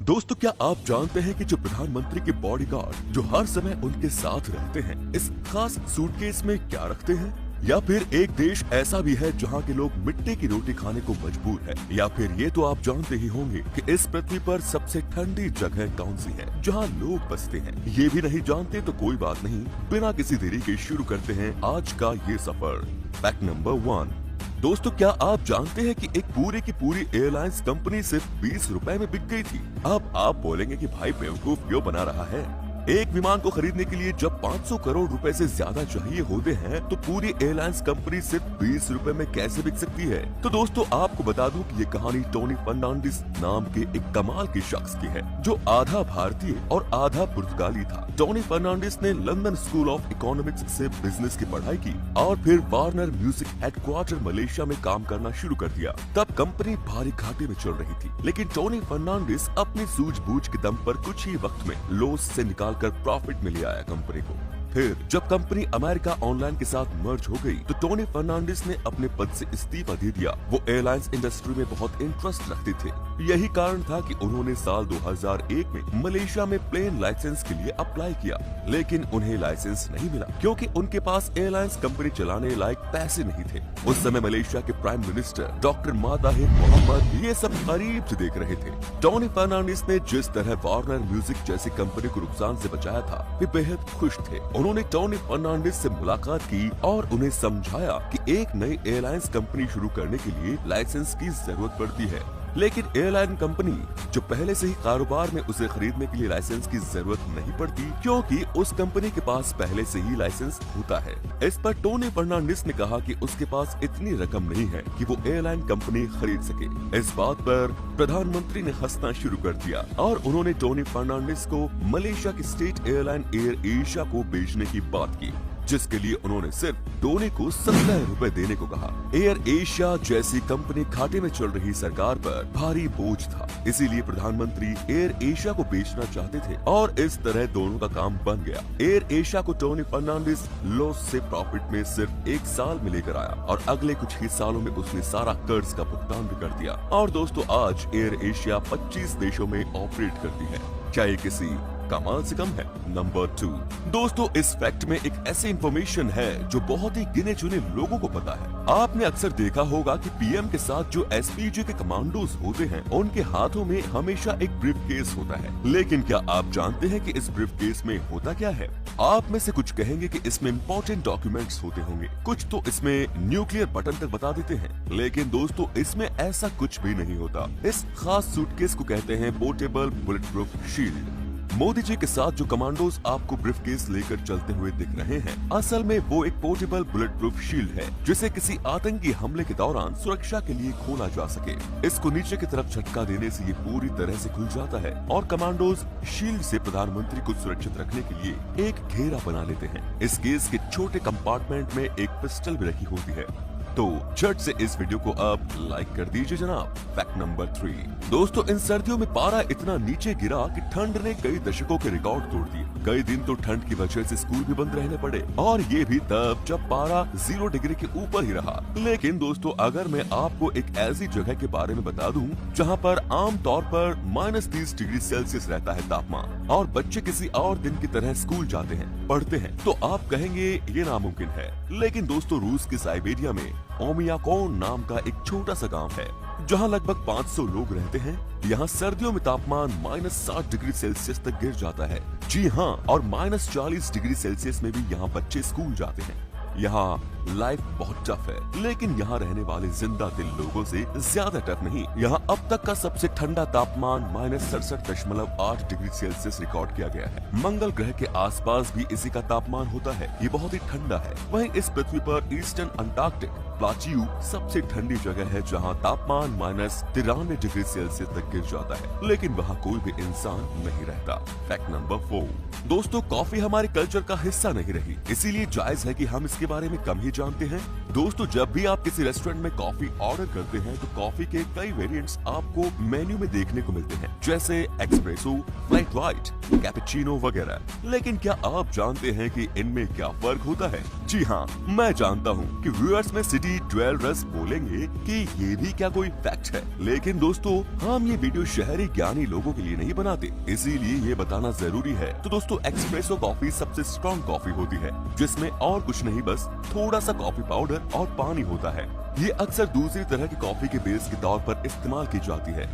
दोस्तों, क्या आप जानते हैं कि जो प्रधानमंत्री के बॉडीगार्ड जो हर समय उनके साथ रहते हैं, इस खास सूटकेस में क्या रखते हैं? या फिर एक देश ऐसा भी है जहां के लोग मिट्टी की रोटी खाने को मजबूर है? या फिर ये तो आप जानते ही होंगे कि इस पृथ्वी पर सबसे ठंडी जगह कौन सी है जहां लोग बसते हैं? ये भी नहीं जानते तो कोई बात नहीं, बिना किसी देरी के शुरू करते हैं आज का ये सफर। Fact number 1। दोस्तों, क्या आप जानते हैं कि एक पूरी की पूरी एयरलाइंस कंपनी सिर्फ 20 रुपए में बिक गई थी? अब आप बोलेंगे कि भाई बेवकूफ क्यों बना रहा है? एक विमान को खरीदने के लिए जब 500 करोड़ रुपए से ज्यादा चाहिए होते हैं, तो पूरी एयरलाइंस कंपनी सिर्फ 20 रुपए में कैसे बिक सकती है? तो दोस्तों, आपको बता दूं कि ये कहानी टोनी फर्नांडिस नाम के एक कमाल के शख्स की है, जो आधा भारतीय और आधा पुर्तगाली था। टोनी फर्नांडिस ने लंदन स्कूल ऑफ इकोनॉमिक्स से बिजनेस की पढ़ाई की और फिर वार्नर म्यूजिक हेडक्वार्टर मलेशिया में काम करना शुरू कर दिया। तब कंपनी भारी घाटे में चल रही थी, लेकिन टोनी फर्नांडिस अपनी सूझबूझ के दम पर कुछ ही वक्त में लॉस से निकाल कर प्रॉफिट में ले आया कंपनी को। फिर जब कंपनी अमेरिका ऑनलाइन के साथ मर्ज हो गई, तो टोनी फर्नांडिस ने अपने पद से इस्तीफा दे दिया। वो एयरलाइंस इंडस्ट्री में बहुत इंटरेस्ट रखते थे। यही कारण था कि उन्होंने साल 2001 में मलेशिया में प्लेन लाइसेंस के लिए अप्लाई किया, लेकिन उन्हें लाइसेंस नहीं मिला क्योंकि उनके पास एयरलाइंस कंपनी चलाने लायक पैसे नहीं थे। उस समय मलेशिया के प्राइम मिनिस्टर डॉक्टर माताहिर मोहम्मद ये सब करीब से देख रहे थे। टोनी फर्नांडिस ने जिस तरह वार्नर म्यूजिक जैसी कंपनी को नुकसान से बचाया था, वे बेहद खुश थे। उन्होंने टोनी फर्नांडिस से मुलाकात की और उन्हें समझाया कि एक नई एयरलाइंस कंपनी शुरू करने के लिए लाइसेंस की जरूरत पड़ती है, लेकिन एयरलाइन कंपनी जो पहले से ही कारोबार में उसे खरीदने के लिए लाइसेंस की जरूरत नहीं पड़ती, क्योंकि उस कंपनी के पास पहले से ही लाइसेंस होता है। इस पर टोनी फर्नांडिस ने कहा कि उसके पास इतनी रकम नहीं है कि वो एयरलाइन कंपनी खरीद सके। इस बात पर प्रधानमंत्री ने हंसना शुरू कर दिया और उन्होंने टोनी फर्नांडिस को मलेशिया की स्टेट एयरलाइन एयर एशिया को बेचने की बात की, जिसके लिए उन्होंने सिर्फ टोनी को 17 रुपए देने को कहा। एयर एशिया जैसी कंपनी घाटे में चल रही सरकार पर भारी बोझ था, इसीलिए प्रधानमंत्री एयर एशिया को बेचना चाहते थे और इस तरह दोनों का काम बन गया। एयर एशिया को टोनी फर्नांडिस लॉस से प्रॉफिट में सिर्फ 1 साल में लेकर आया और अगले कुछ ही सालों में उसने सारा कर्ज का भुगतान भी कर दिया। और दोस्तों, आज एयर एशिया 25 देशों में ऑपरेट करती है। क्या ये किसी कमाल से कम है? नंबर 2। दोस्तों, इस फैक्ट में एक ऐसी इंफॉर्मेशन है जो बहुत ही गिने चुने लोगों को पता है। आपने अक्सर देखा होगा कि पीएम के साथ जो एसपीजी के कमांडोज होते हैं, उनके हाथों में हमेशा एक ब्रीफकेस होता है। लेकिन क्या आप जानते हैं कि इस ब्रीफकेस में होता क्या है? आप में से कुछ कहेंगे कि इसमें इंपॉर्टेंट डॉक्यूमेंट्स होते होंगे, कुछ तो इसमें न्यूक्लियर बटन तक बता देते हैं। लेकिन दोस्तों, इसमें ऐसा कुछ भी नहीं होता। इस खास सूटकेस को कहते हैं portable bullet proof shield. Modi ji के साथ जो कमांडोज आपको ब्रीफकेस लेकर चलते हुए दिख रहे हैं, असल में वो एक पोर्टेबल बुलेट प्रूफ शील्ड है, जिसे किसी आतंकी हमले के दौरान सुरक्षा के लिए खोला जा सके। इसको नीचे की तरफ झटका देने से ये पूरी तरह से खुल जाता है और कमांडोज शील्ड से प्रधानमंत्री को सुरक्षित रखने के लिए एक घेरा बना लेते हैं। इस केस के छोटे कंपार्टमेंट में एक पिस्टल भी रखी होती है। तो झट से इस वीडियो को आप लाइक कर दीजिए जनाब। Fact number 3। दोस्तों, इन सर्दियों में पारा इतना नीचे गिरा कि ठंड ने कई दशकों के रिकॉर्ड तोड़ दिए। कई दिन तो ठंड की वजह से स्कूल भी बंद रहने पड़े, और ये भी तब जब पारा 0 डिग्री के ऊपर ही रहा। लेकिन दोस्तों, अगर मैं आपको एक ऐसी जगह के बारे में बता दूं जहां पर आम तौर पर -30 डिग्री सेल्सियस रहता है तापमान, और बच्चे किसी और दिन की तरह स्कूल जाते हैं, पढ़ते हैं, तो आप कहेंगे ये नामुमकिन है। लेकिन दोस्तों, रूस के साइबेरिया में ओमियाकोन नाम का एक छोटा सा गांव है, जहां लगभग 500 लोग रहते हैं। यहाँ सर्दियों में तापमान -60 डिग्री सेल्सियस तक गिर जाता है। जी हाँ, और -40 डिग्री सेल्सियस में भी यहाँ बच्चे स्कूल जाते हैं। यहाँ लाइफ बहुत टफ है, लेकिन यहाँ रहने वाले जिंदा दिल लोगों से ज्यादा टफ नहीं। यहाँ अब तक का सबसे ठंडा तापमान -67.8 डिग्री सेल्सियस रिकॉर्ड किया गया है। मंगल ग्रह के आसपास भी इसी का तापमान होता है। ये बहुत ही ठंडा है। वहीं इस पृथ्वी पर ईस्टर्न अंटार्कटिक प्लाट्यू सबसे ठंडी जगह है, जहाँ तापमान -93 डिग्री सेल्सियस तक गिर जाता है, लेकिन वहाँ कोई भी इंसान नहीं रहता। Fact number 4। दोस्तों, कॉफी हमारे कल्चर का हिस्सा नहीं रही, इसीलिए जायज है कि हम इसके बारे में कम ही जानते हैं। दोस्तों, जब भी आप किसी रेस्टोरेंट में कॉफी ऑर्डर करते हैं, तो कॉफी के कई वेरिएंट्स आपको मेन्यू में देखने को मिलते हैं, जैसे एक्सप्रेसो, फ्लैट व्हाइट, कैपेचिनो वगैरह। लेकिन क्या आप जानते हैं कि इनमें क्या फर्क होता है? जी हाँ, मैं जानता हूँ कि व्यूअर्स में सिटी ड्वेलर्स बोलेंगे कि ये भी क्या कोई फैक्ट है, लेकिन दोस्तों हम ये वीडियो शहरी ज्ञानी लोगों के लिए नहीं बनाते, इसीलिए ये बताना जरूरी है। तो दोस्तों एक्सप्रेसो कॉफी सबसे स्ट्रॉन्ग कॉफी होती है जिसमें और कुछ नहीं बस थोड़ा सा कॉफी पाउडर और पानी होता है। ये अक्सर दूसरी तरह की कॉफी के बेस के तौर पर इस्तेमाल की जाती है।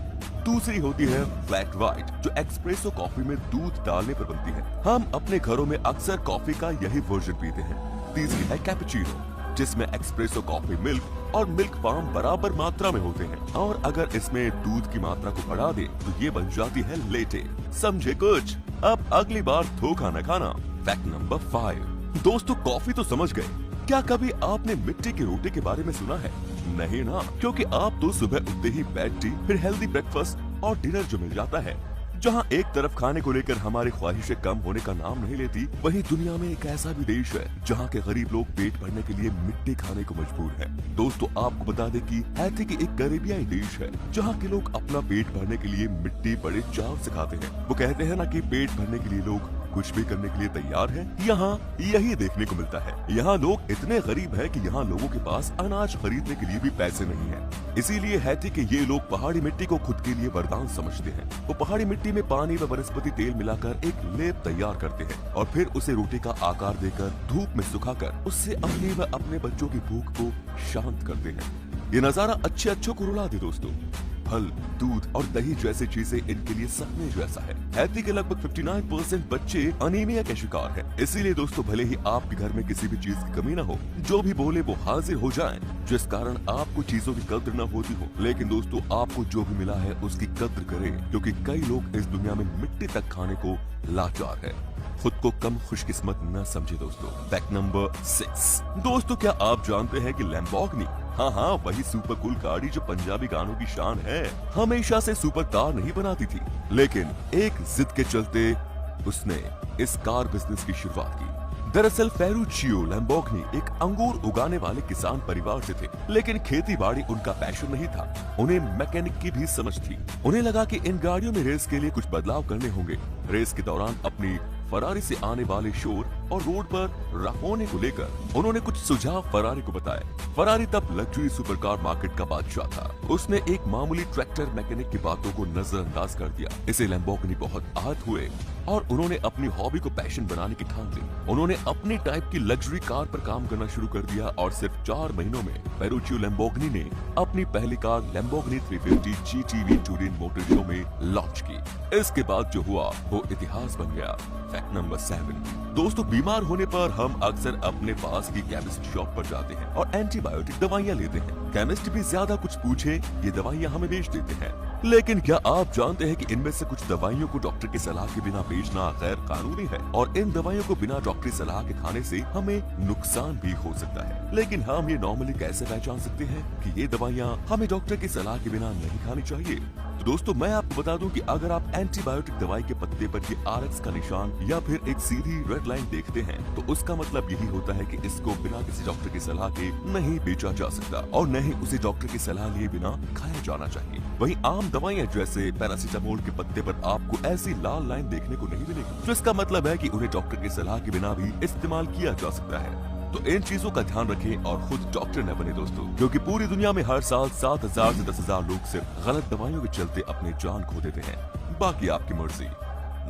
दूसरी होती है फ्लैट व्हाइट जो एक्सप्रेसो कॉफी में दूध डालने पर बनती है। हम अपने घरों में अक्सर कॉफी का यही वर्जन पीते हैं। तीसरी है कैपेचिनो जिसमें एक्सप्रेसो कॉफी मिल्क और मिल्क फार्म बराबर मात्रा में होते हैं, और अगर इसमें दूध की मात्रा को बढ़ा दे तो ये बन जाती है लेटे। समझे कुछ? अब अगली बार धोखा न खाना। Fact number 5। दोस्तों कॉफी तो समझ गए, क्या कभी आपने मिट्टी की रोटी के बारे में सुना है? नहीं ना, क्योंकि आप तो सुबह उठते ही बेड टी, फिर हेल्दी ब्रेकफास्ट और डिनर जो मिल जाता है। जहां एक तरफ खाने को लेकर हमारी ख्वाहिशें कम होने का नाम नहीं लेती, वहीं दुनिया में एक ऐसा भी देश है जहां के गरीब लोग पेट भरने के लिए मिट्टी खाने को मजबूर हैं। दोस्तों आपको बता दें कि हैती की एक करेबियाई देश है जहां के लोग अपना पेट भरने के लिए मिट्टी बड़े चाव से खाते हैं। वो कहते हैं ना कि पेट भरने के लिए लोग कुछ भी करने के लिए तैयार है। यहाँ यही देखने को मिलता है। यहाँ लोग इतने गरीब हैं कि यहाँ लोगों के पास अनाज खरीदने के लिए भी पैसे नहीं हैं। इसीलिए हैती के ये लोग पहाड़ी मिट्टी को खुद के लिए वरदान समझते हैं। वो पहाड़ी मिट्टी में पानी व वनस्पति तेल मिलाकर एक लेप तैयार करते हैं और फिर उसे रोटी का आकार देकर धूप में सुखाकर उससे अपनी व अपने बच्चों की भूख को शांत करते हैं। ये नजारा अच्छे को रुला दे दोस्तों। फल, दूध और दही जैसी चीजें इनके लिए सपने जैसा है। हैती के लगभग 59% बच्चे अनीमिया के शिकार हैं। इसीलिए दोस्तों भले ही आपके घर में किसी भी चीज की कमी न हो, जो भी बोले वो हाजिर हो जाएं, जिस कारण आपको चीजों की कद्र न होती हो, लेकिन दोस्तों आपको जो भी मिला है उसकी कद्र करें, क्योंकि कई लोग इस दुनिया में मिट्टी तक खाने को लाचार है। खुद को कम खुशकिस्मत न समझे दोस्तों। Fact number 6। दोस्तों क्या आप जानते हैं कि लैम्बोर्गिनी, हाँ वही सुपर कूल गाड़ी जो पंजाबी गानों की शान है, हमेशा से सुपर कार नहीं बनाती थी, लेकिन एक जिद के चलते उसने इस कार बिजनेस की शुरुआत की। दरअसल फेरुचियो लैम्बोर्गिनी एक अंगूर उगाने वाले किसान परिवार से थे, लेकिन खेती बाड़ी उनका पैशन नहीं था। उन्हें मैकेनिक की भी समझ थी। उन्हें लगा कि इन गाड़ियों में रेस के लिए कुछ बदलाव करने होंगे। रेस के दौरान अपनी फरारी से आने वाले शोर और रोड पर रफ होने को लेकर उन्होंने कुछ सुझाव फरारी को बताए। फरारी तब लग्जरी सुपरकार मार्केट का बादशाह था। उसने एक मामूली ट्रैक्टर मैकेनिक की बातों को नजरअंदाज कर दिया। इसे लैम्बोर्गिनी बहुत आहत हुए और उन्होंने अपनी हॉबी को पैशन बनाने की ठान ली। उन्होंने अपनी टाइप की लग्जरी कार पर काम करना शुरू कर दिया और सिर्फ 4 महीनों में फेरुचियो लैम्बोर्गिनी ने अपनी पहली car Lamborghini 350 GTV Turin motor show में लॉन्च की। इसके बाद जो हुआ वो इतिहास बन गया। Fact number 7। दोस्तों बीमार होने पर हम अक्सर अपने पास की केमिस्ट शॉप पर जाते हैं और एंटीबायोटिक दवाइयाँ लेते हैं। केमिस्ट भी ज्यादा कुछ पूछे ये दवाइयाँ हमें बेच देते हैं, लेकिन क्या आप जानते हैं कि इनमें से कुछ दवाइयों को डॉक्टर की सलाह के बिना बेचना गैर कानूनी है, और इन दवाइयों को बिना डॉक्टरी सलाह के खाने से हमें नुकसान भी हो सकता है। लेकिन हम ये नॉर्मली कैसे पहचान सकते हैं कि ये दवाइयाँ हमें डॉक्टर की सलाह के बिना नहीं खानी चाहिए? तो दोस्तों मैं आपको बता दूं कि अगर आप एंटीबायोटिक दवाई के पत्ते पर ये RX का निशान या फिर एक सीधी रेड लाइन देखते हैं तो उसका मतलब यही होता है कि इसको बिना किसी डॉक्टर की सलाह के नहीं बेचा जा सकता और न ही उसे डॉक्टर की सलाह लिए बिना खाया जाना चाहिए। वहीं आम दवाइयाँ जैसे पैरासीटामोल के पत्ते पर आपको ऐसी लाल लाइन देखने को नहीं मिलेगी, जिसका मतलब है कि उन्हें डॉक्टर की सलाह के बिना भी इस्तेमाल किया जा सकता है। तो इन चीजों का ध्यान रखें और खुद डॉक्टर न बने दोस्तों, क्योंकि पूरी दुनिया में हर साल 7,000 से 10,000 लोग सिर्फ गलत दवाइयों के चलते अपनी जान खो देते हैं। बाकी आपकी मर्जी।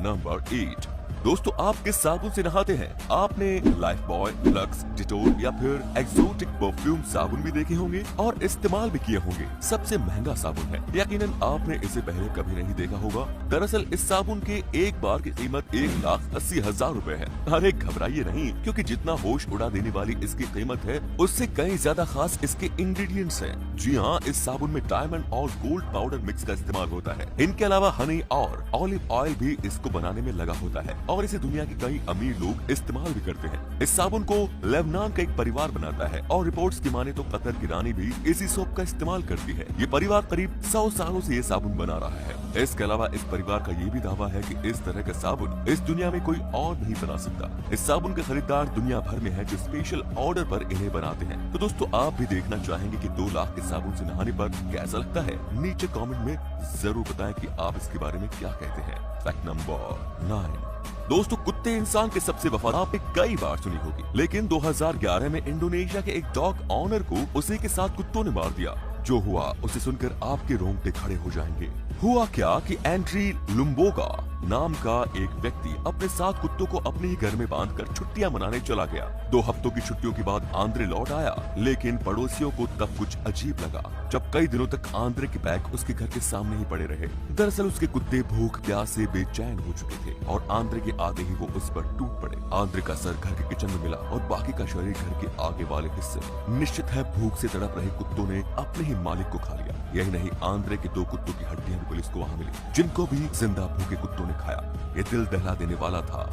नंबर 8। दोस्तों आप किस साबुन से नहाते हैं? आपने लाइफ बॉय, लक्स, डिटोल या फिर एक्सोटिक परफ्यूम साबुन भी देखे होंगे और इस्तेमाल भी किए होंगे। सबसे महंगा साबुन है, यकीनन आपने इसे पहले कभी नहीं देखा होगा। दरअसल इस साबुन के एक बार की कीमत 1,80,000 रुपए है। अरे घबराइए नहीं, क्योंकि जितना होश उड़ा देने वाली इसकी कीमत है उससे कई ज्यादा खास इसके इंग्रेडिएंट्स हैं। जी हाँ, इस साबुन में डायमंड और गोल्ड पाउडर मिक्स का इस्तेमाल होता है। इनके अलावा हनी और ऑलिव ऑयल भी इसको बनाने में लगा होता है और इसे दुनिया के कई अमीर लोग इस्तेमाल भी करते हैं। इस साबुन को लेबनान का एक परिवार बनाता है और रिपोर्ट्स की माने तो कतर की रानी भी इसी सोप का इस्तेमाल करती है। ये परिवार करीब 100 सालों से ये साबुन बना रहा है। इसके अलावा इस परिवार का ये भी दावा है कि इस तरह का साबुन इस दुनिया में कोई और नहीं बना सकता। इस साबुन के खरीदार दुनिया भर में हैं जो स्पेशल ऑर्डर पर इन्हें बनाते हैं। तो दोस्तों, आप भी देखना चाहेंगे कि 2 लाख के साबुन से नहाने पर कैसा लगता है? नीचे कमेंट में जरूर बताएं कि आप इसके बारे में क्या कहते हैं। Fact number 9। दोस्तों, कुत्ते इंसान के सबसे वफादार आपने कई बार सुनी होगी, लेकिन 2011 में इंडोनेशिया के एक डॉग ऑनर को उसी के साथ कुत्तों ने मार दिया। जो हुआ उसे सुनकर आपके रोंगटे खड़े हो जाएंगे। हुआ क्या कि एंड्री लुम्बोगा नाम का एक व्यक्ति अपने 7 कुत्तों को अपने ही घर में बांधकर छुट्टियां मनाने चला गया। 2 हफ्तों की छुट्टियों के बाद आंद्रे लौट आया, लेकिन पड़ोसियों को तब कुछ अजीब लगा जब कई दिनों तक आंद्रे के बैग उसके घर के सामने ही पड़े रहे। दरअसल उसके कुत्ते भूख प्यास से बेचैन हो चुके थे और आंद्रे के आते ही वो उस पर टूट पड़े। आंद्रे का सर घर के किचन में मिला और बाकी का शरीर घर के आगे वाले हिस्से में। निश्चित है भूख से तड़प रहे कुत्तों ने अपने ही मालिक को खा लिया। यही नहीं, आंद्रे के 2 कुत्तों की हड्डियां भी पुलिस को वहाँ मिली, जिनको भी जिंदा भूखे कुत्तों ने खाया। ये दिल दहला देने वाला था,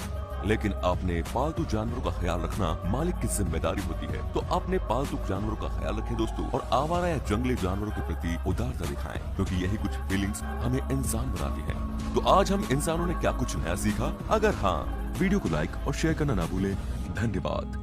लेकिन अपने पालतू जानवरों का ख्याल रखना मालिक की जिम्मेदारी होती है। तो अपने पालतू जानवरों का ख्याल रखें दोस्तों, और आवारा या जंगली जानवरों के प्रति उदारता दिखाएं, क्योंकि यही कुछ फीलिंग्स हमें इंसान बनाती है। तो आज हम इंसानों ने क्या कुछ नया सीखा? अगर हाँ, वीडियो को लाइक और शेयर करना ना भूलें। धन्यवाद।